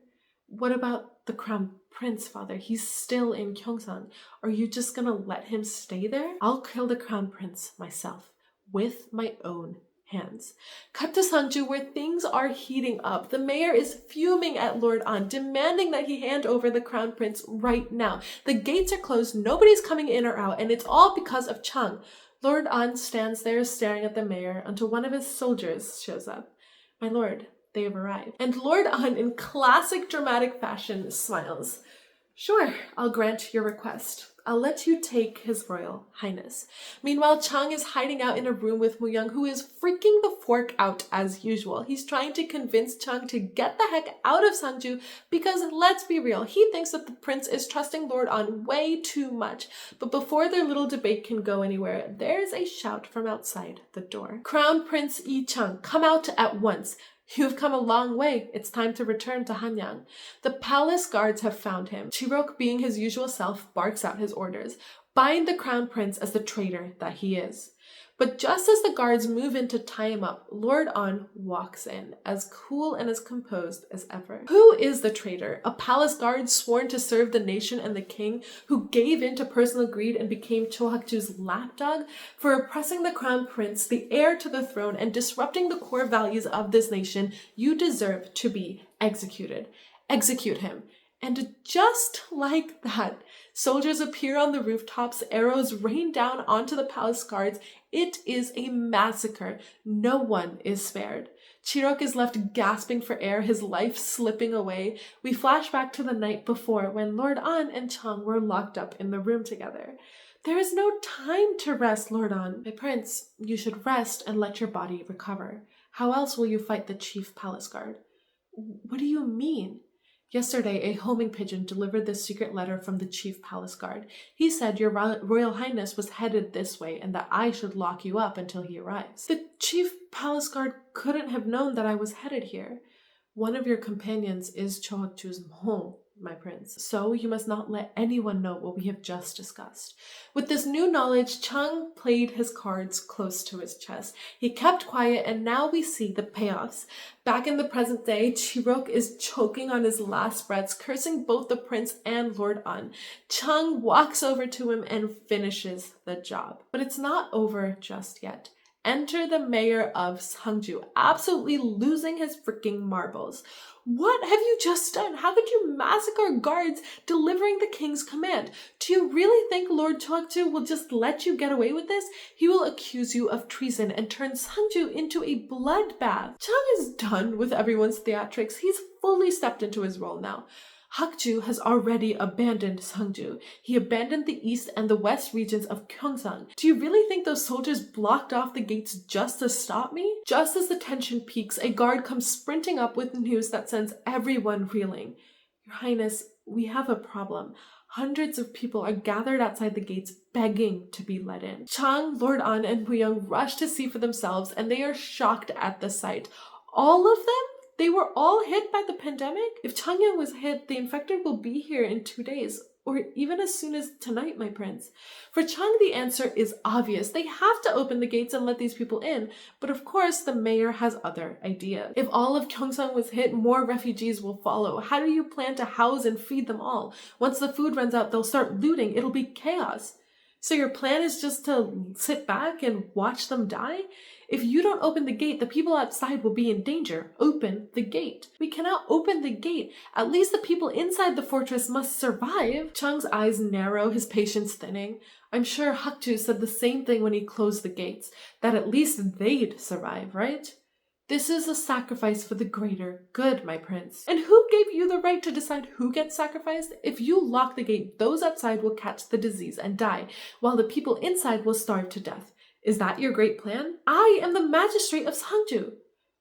What about the crown prince, father? He's still in Gyeongsang. Are you just gonna let him stay there? I'll kill the crown prince myself, with my own hands. Cut to Sangju, where things are heating up. The mayor is fuming at Lord An, demanding that he hand over the crown prince right now. The gates are closed, nobody's coming in or out, and it's all because of Chang. Lord An stands there staring at the mayor until one of his soldiers shows up. My lord, they have arrived. And Lord An, in classic dramatic fashion, smiles. Sure, I'll grant your request. I'll let you take His Royal Highness. Meanwhile, Chang is hiding out in a room with Mu-young, who is freaking the fork out as usual. He's trying to convince Chang to get the heck out of Sangju because, let's be real, he thinks that the prince is trusting Lord An way too much. But before their little debate can go anywhere, there's a shout from outside the door. Crown Prince Yi Chang, come out at once. You've come a long way. It's time to return to Hanyang. The palace guards have found him. Chirok, being his usual self, barks out his orders. Bind the crown prince as the traitor that he is. But just as the guards move in to tie him up, Lord An walks in, as cool and as composed as ever. Who is the traitor? A palace guard sworn to serve the nation and the king, who gave in to personal greed and became Cho Hak-ju's lapdog? For oppressing the crown prince, the heir to the throne, and disrupting the core values of this nation, you deserve to be executed. Execute him. And just like that, soldiers appear on the rooftops, arrows rain down onto the palace guards. It is a massacre. No one is spared. Chirok is left gasping for air, his life slipping away. We flash back to the night before when Lord An and Chang were locked up in the room together. There is no time to rest, Lord An. My prince, you should rest and let your body recover. How else will you fight the chief palace guard? What do you mean? Yesterday, a homing pigeon delivered this secret letter from the chief palace guard. He said your royal highness was headed this way and that I should lock you up until he arrives. The chief palace guard couldn't have known that I was headed here. One of your companions is Cho Hak-ju's home, my prince, so you must not let anyone know what we have just discussed. With this new knowledge, Chang played his cards close to his chest. He kept quiet, and now we see the payoffs. Back in the present day, Chirok is choking on his last breaths, cursing both the prince and Lord An. Chang walks over to him and finishes the job. But it's not over just yet. Enter the mayor of Sangju, absolutely losing his freaking marbles. What have you just done? How could you massacre guards delivering the king's command? Do you really think Lord Cho Hak-ju will just let you get away with this? He will accuse you of treason and turn Sangju into a bloodbath. Chang is done with everyone's theatrics. He's fully stepped into his role now. Hak-ju has already abandoned Sangju. He abandoned the east and the west regions of Gyeongsang. Do you really think those soldiers blocked off the gates just to stop me? Just as the tension peaks, a guard comes sprinting up with news that sends everyone reeling. Your Highness, we have a problem. Hundreds of people are gathered outside the gates begging to be let in. Chang, Lord An, and Mu-young rush to see for themselves, and they are shocked at the sight. All of them? They were all hit by the pandemic? If Changyang was hit, the infected will be here in 2 days, or even as soon as tonight, my prince. For Chang, the answer is obvious. They have to open the gates and let these people in. But of course, the mayor has other ideas. If all of Gyeongsang was hit, more refugees will follow. How do you plan to house and feed them all? Once the food runs out, they'll start looting. It'll be chaos. So your plan is just to sit back and watch them die? If you don't open the gate, the people outside will be in danger. Open the gate. We cannot open the gate. At least the people inside the fortress must survive. Chang's eyes narrow, his patience thinning. I'm sure Hak-ju said the same thing when he closed the gates, that at least they'd survive, right? This is a sacrifice for the greater good, my prince. And who gave you the right to decide who gets sacrificed? If you lock the gate, those outside will catch the disease and die, while the people inside will starve to death. Is that your great plan? I am the magistrate of Sangju.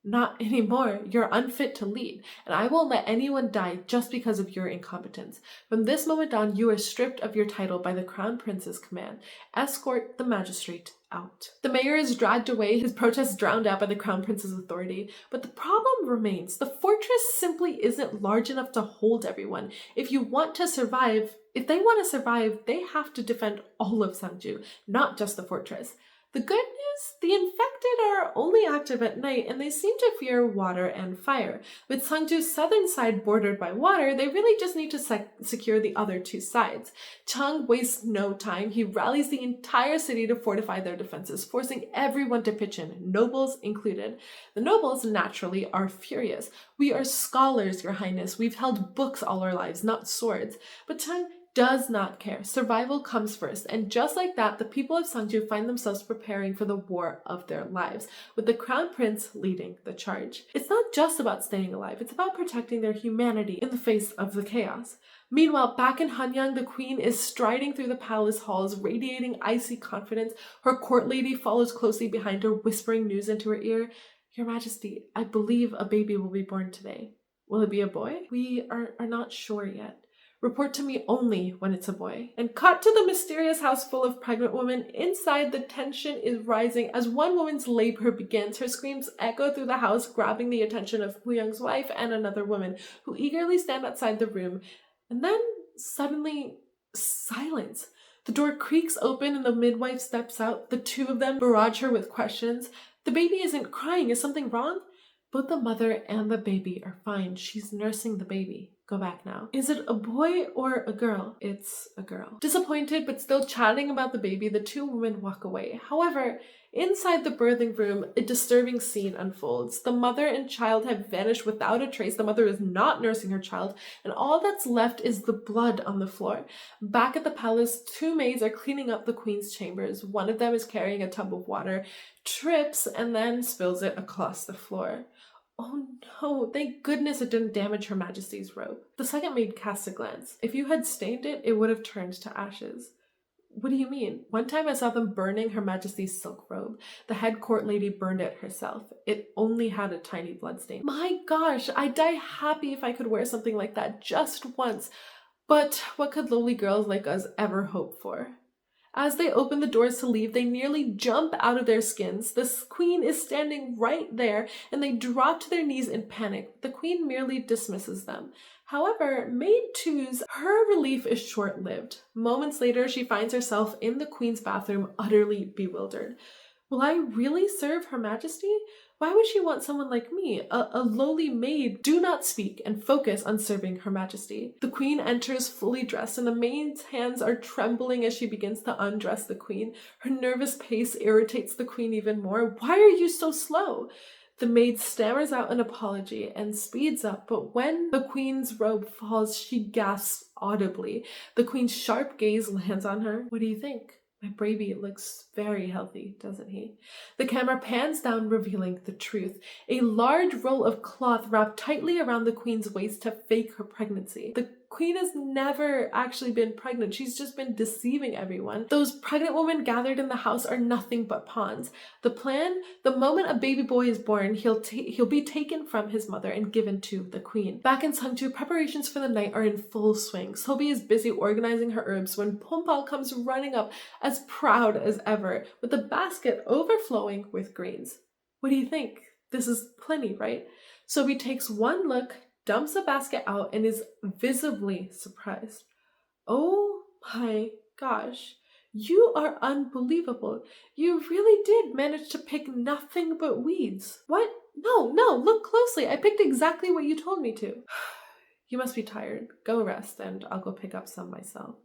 Not anymore. You're unfit to lead, and I won't let anyone die just because of your incompetence. From this moment on, you are stripped of your title by the Crown Prince's command. Escort the magistrate out. The mayor is dragged away, his protests drowned out by the Crown Prince's authority. But the problem remains. The fortress simply isn't large enough to hold everyone. If they want to survive, they have to defend all of Sangju, not just the fortress. The good news? The infected are only active at night and they seem to fear water and fire. With Sangju's southern side bordered by water, they really just need to secure the other two sides. Chang wastes no time. He rallies the entire city to fortify their defenses, forcing everyone to pitch in, nobles included. The nobles, naturally, are furious. We are scholars, your highness. We've held books all our lives, not swords. But Chang does not care. Survival comes first. And just like that, the people of Seongju find themselves preparing for the war of their lives, with the crown prince leading the charge. It's not just about staying alive, it's about protecting their humanity in the face of the chaos. Meanwhile, back in Hanyang, the queen is striding through the palace halls, radiating icy confidence. Her court lady follows closely behind her, whispering news into her ear. Your Majesty, I believe a baby will be born today. Will it be a boy? We are not sure yet. Report to me only when it's a boy. And cut to the mysterious house full of pregnant women. Inside, the tension is rising as one woman's labor begins. Her screams echo through the house, grabbing the attention of Hu Young's wife and another woman, who eagerly stand outside the room. And then, suddenly, silence. The door creaks open and the midwife steps out. The two of them barrage her with questions. The baby isn't crying. Is something wrong? Both the mother and the baby are fine. She's nursing the baby. Go back now. Is it a boy or a girl? It's a girl. Disappointed but still chatting about the baby, the two women walk away. However, inside the birthing room, a disturbing scene unfolds. The mother and child have vanished without a trace. The mother is not nursing her child, and all that's left is the blood on the floor. Back at the palace, two maids are cleaning up the queen's chambers. One of them is carrying a tub of water, trips, and then spills it across the floor. Oh no, thank goodness it didn't damage Her Majesty's robe. The second maid casts a glance. If you had stained it, it would have turned to ashes. What do you mean? One time I saw them burning Her Majesty's silk robe. The head court lady burned it herself. It only had a tiny bloodstain. My gosh, I'd die happy if I could wear something like that just once. But what could lowly girls like us ever hope for? As they open the doors to leave, they nearly jump out of their skins. The queen is standing right there, and they drop to their knees in panic. The queen merely dismisses them. However, Maid 2's her relief is short-lived. Moments later, she finds herself in the queen's bathroom, utterly bewildered. Will I really serve Her Majesty? Why would she want someone like me, a lowly maid? Do not speak and focus on serving Her Majesty. The queen enters fully dressed, and the maid's hands are trembling as she begins to undress the queen. Her nervous pace irritates the queen even more. Why are you so slow? The maid stammers out an apology and speeds up, but when the queen's robe falls, she gasps audibly. The queen's sharp gaze lands on her. What do you think? My baby looks very healthy, doesn't he? The camera pans down, revealing the truth. A large roll of cloth wrapped tightly around the queen's waist to fake her pregnancy. The queen has never actually been pregnant. She's just been deceiving everyone. Those pregnant women gathered in the house are nothing but pawns. The plan? The moment a baby boy is born, he'll be taken from his mother and given to the queen. Back in Seongju, preparations for the night are in full swing. Sobi is busy organizing her herbs when Pompal comes running up, as proud as ever, with a basket overflowing with greens. What do you think? This is plenty, right? Sobi takes one look, dumps the basket out, and is visibly surprised. Oh my gosh, you are unbelievable. You really did manage to pick nothing but weeds. What? No, look closely. I picked exactly what you told me to. You must be tired. Go rest, and I'll go pick up some myself.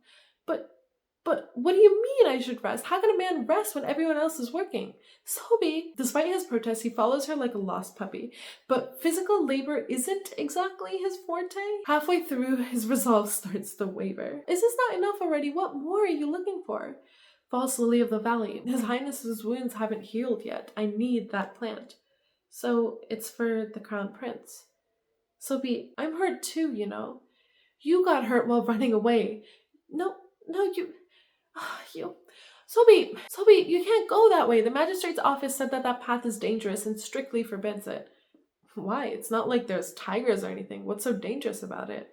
But what do you mean I should rest? How can a man rest when everyone else is working? Sobi, despite his protests, he follows her like a lost puppy. But physical labor isn't exactly his forte. Halfway through, his resolve starts to waver. Is this not enough already? What more are you looking for? False lily of the valley. His Highness's wounds haven't healed yet. I need that plant. So it's for the crown prince. Sobi, I'm hurt too, you know. You got hurt while running away. No, Sobi, you can't go that way. The magistrate's office said that path is dangerous and strictly forbids it. Why? It's not like there's tigers or anything. What's so dangerous about it?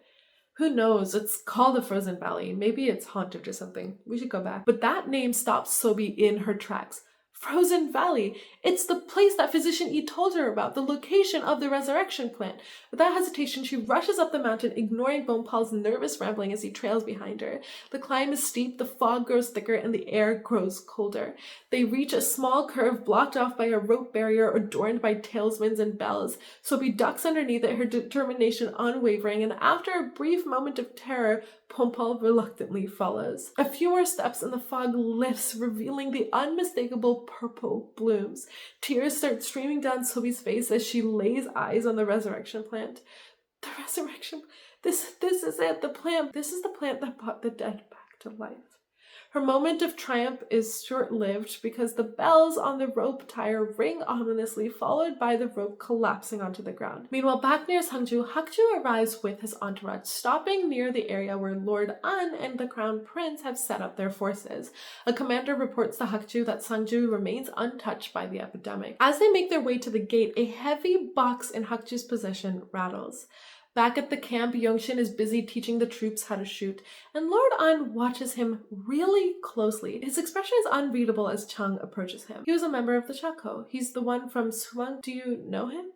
Who knows? It's called the Frozen Valley. Maybe it's haunted or something. We should go back. But that name stops Sobi in her tracks. Frozen Valley. It's the place that Physician Yi told her about, the location of the resurrection plant. Without hesitation, she rushes up the mountain, ignoring Bonpal's nervous rambling as he trails behind her. The climb is steep, the fog grows thicker, and the air grows colder. They reach a small curve blocked off by a rope barrier adorned by talismans and bells. Sobi ducks underneath it, her determination unwavering, and after a brief moment of terror, Pompal reluctantly follows. A few more steps and the fog lifts, revealing the unmistakable purple blooms. Tears start streaming down Sobi's face as she lays eyes on the resurrection plant. The resurrection... This is it, the plant. This is the plant that brought the dead back to life. Her moment of triumph is short-lived because the bells on the rope tire ring ominously, followed by the rope collapsing onto the ground. Meanwhile, back near Seongju, Hakju arrives with his entourage, stopping near the area where Lord An and the Crown Prince have set up their forces. A commander reports to Hakju that Seongju remains untouched by the epidemic. As they make their way to the gate, a heavy box in Hakju's possession rattles. Back at the camp, Yongshin is busy teaching the troops how to shoot, and Lord An watches him really closely. His expression is unreadable as Chung approaches him. He was a member of the Shako. He's the one from Suwang. Do you know him?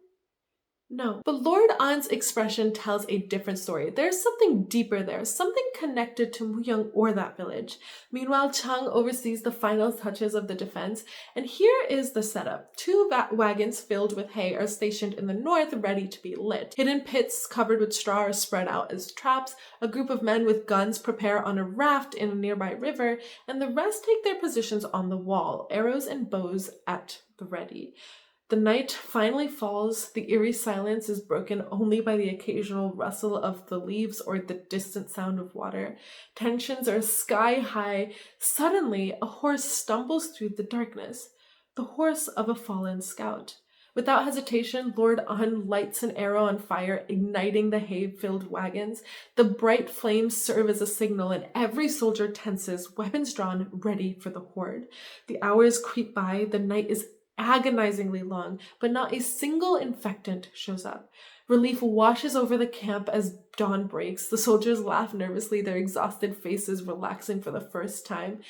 No. But Lord An's expression tells a different story. There's something deeper there, something connected to Muyang or that village. Meanwhile, Chung oversees the final touches of the defense, and here is the setup. Two wagons filled with hay are stationed in the north, ready to be lit. Hidden pits covered with straw are spread out as traps. A group of men with guns prepare on a raft in a nearby river, and the rest take their positions on the wall, arrows and bows at the ready. The night finally falls. The eerie silence is broken only by the occasional rustle of the leaves or the distant sound of water. Tensions are sky high. Suddenly, a horse stumbles through the darkness. The horse of a fallen scout. Without hesitation, Lord An lights an arrow on fire, igniting the hay-filled wagons. The bright flames serve as a signal, and every soldier tenses, weapons drawn, ready for the horde. The hours creep by. The night is agonizingly long, but not a single infectant shows up. Relief washes over the camp as dawn breaks. The soldiers laugh nervously, their exhausted faces relaxing for the first time.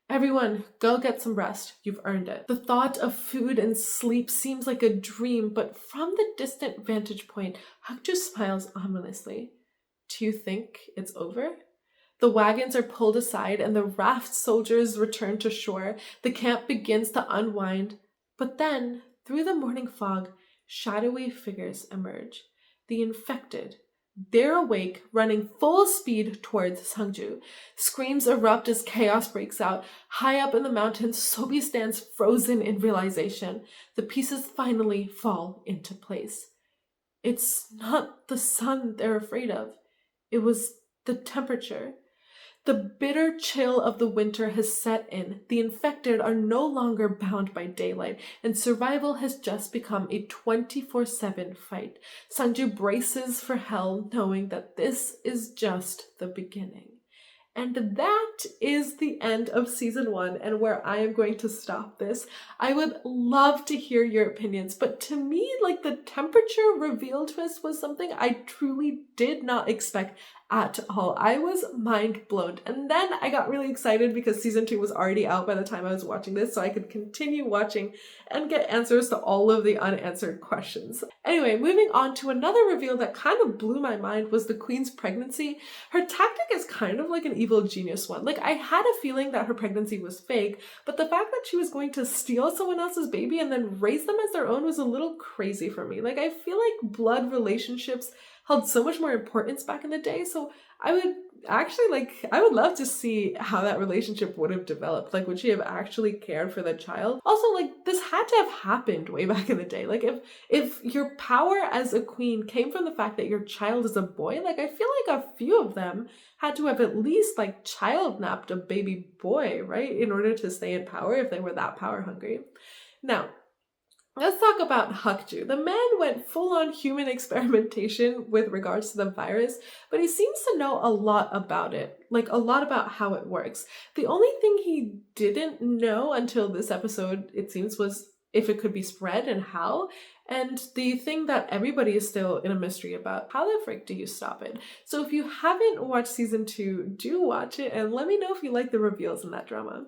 Everyone, go get some rest. You've earned it. The thought of food and sleep seems like a dream, but from the distant vantage point, Hakju smiles ominously. Do you think it's over? The wagons are pulled aside and the raft soldiers return to shore. The camp begins to unwind. But then, through the morning fog, shadowy figures emerge. The infected. They're awake, running full speed towards Seongju. Screams erupt as chaos breaks out. High up in the mountains, Sobi stands frozen in realization. The pieces finally fall into place. It's not the sun they're afraid of. It was the temperature. The bitter chill of the winter has set in. The infected are no longer bound by daylight, and survival has just become a 24/7 fight. Seongju braces for hell, knowing that this is just the beginning. And that is the end of season 1 and where I am going to stop this. I would love to hear your opinions, but to me, like, the temperature reveal twist was something I truly did not expect at all. I was mind blown. And then I got really excited because season 2 was already out by the time I was watching this, so I could continue watching and get answers to all of the unanswered questions. Anyway, moving on to another reveal that kind of blew my mind was the queen's pregnancy. Her tactic is kind of like an evil genius one. Like, I had a feeling that her pregnancy was fake, but the fact that she was going to steal someone else's baby and then raise them as their own was a little crazy for me. Like, I feel like blood relationships held so much more importance back in the day, so I would actually, I would love to see how that relationship would have developed. Like, would she have actually cared for the child? Also, like, this had to have happened way back in the day. Like, if your power as a queen came from the fact that your child is a boy, like, I feel like a few of them had to have at least, like, child napped a baby boy, right? In order to stay in power if they were that power hungry. Now, let's talk about Hakju. The man went full-on human experimentation with regards to the virus, but he seems to know a lot about it, like a lot about how it works. The only thing he didn't know until this episode, it seems, was if it could be spread and how. And the thing that everybody is still in a mystery about, how the frick do you stop it? So if you haven't watched season 2, do watch it and let me know if you like the reveals in that drama.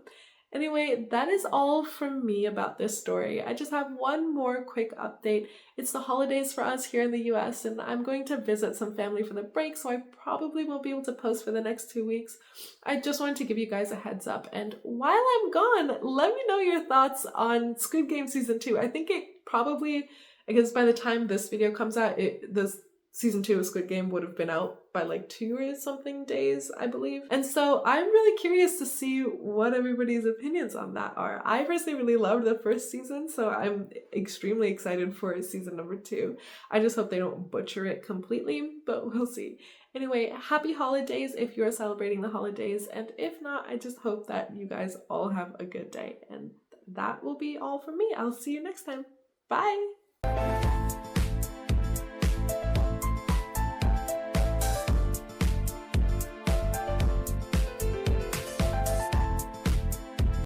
Anyway, that is all from me about this story. I just have one more quick update. It's the holidays for us here in the US, and I'm going to visit some family for the break, so I probably won't be able to post for the next 2 weeks. I just wanted to give you guys a heads up, and while I'm gone, let me know your thoughts on Squid Game Season 2. I think it probably, I guess by the time this video comes out, this Season 2 of Squid Game would have been out by like 2 or something days, I believe. And so I'm really curious to see what everybody's opinions on that are. I personally really loved the first season, so I'm extremely excited for season number 2. I just hope they don't butcher it completely, but we'll see. Anyway, happy holidays if you're celebrating the holidays, and if not, I just hope that you guys all have a good day. And that will be all from me. I'll see you next time. Bye!